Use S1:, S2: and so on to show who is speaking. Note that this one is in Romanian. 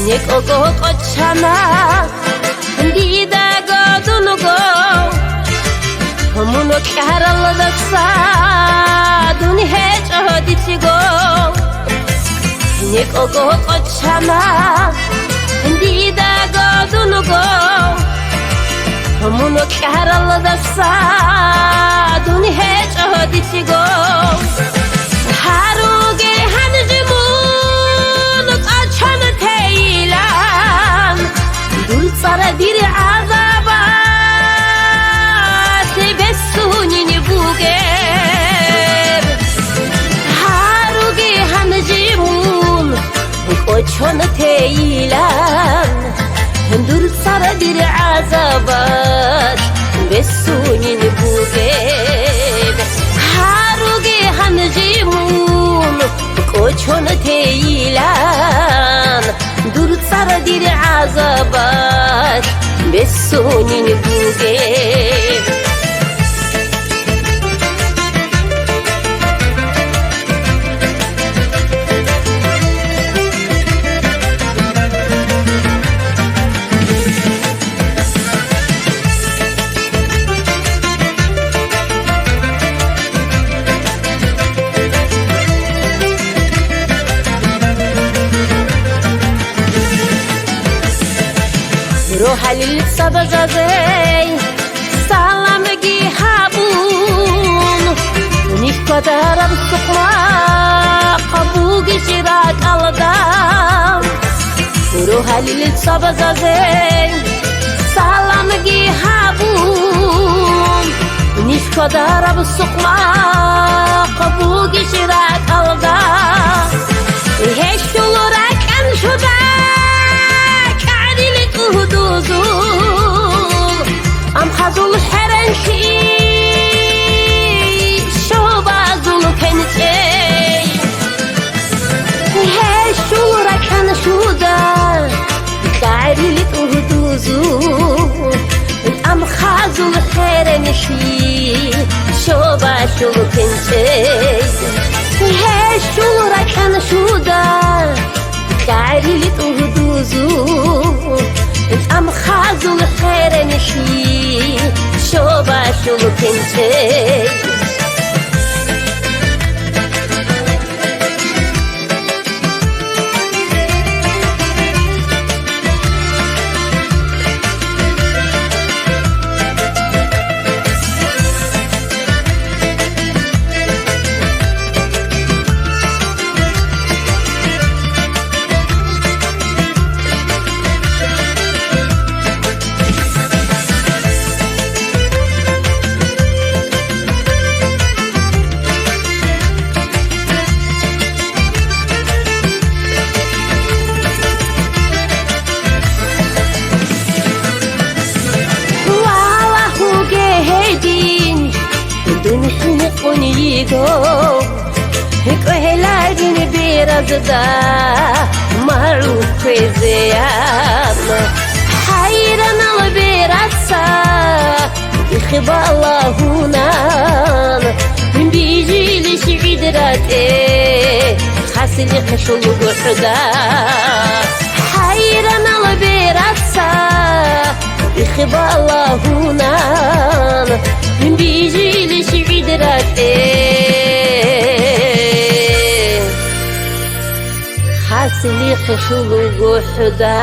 S1: Nekogo kochana Ndida godunugo Homuno kharala daksa Duni hecho ditigo Nekogo kochana Ndida godunugo Homuno kharala daksa Duni hecho ditigo Haruge hanjimun Qachana teilan Dul sara diri azabat Bessunini buger Haruge hanjimun Qachana teilan Dul sara diri azabat Bessunini buger Haruge hanjimun Kochon teilan Dur sar dir azabat Bessonin buge Rohalil sabazazey Salam gihabun Nifkadar absukma Qabu gishirak aldam Rohalil sabazazey Salam gihabun Nifkadar absukma Qabu gishirak aldam Hesh olarak anshuda Am hazul herenki Şobazul kençey Heşura kan şuda Gayrilik uhduzu Am hazul herenki Şobazul kençey Heşura kan şuda Gayrilik uhduzu Am khazul khairanishi shoba shulukinche Dönüşünü konigo Hikoheladini biraz da Maruf kwezeyam Hayran al birazsa İkhballahunan Bijili şidrate Hasili khashulu guhda Hayran al birazsa İkhballahunan Bijili şidrate Hasili khashulu guhda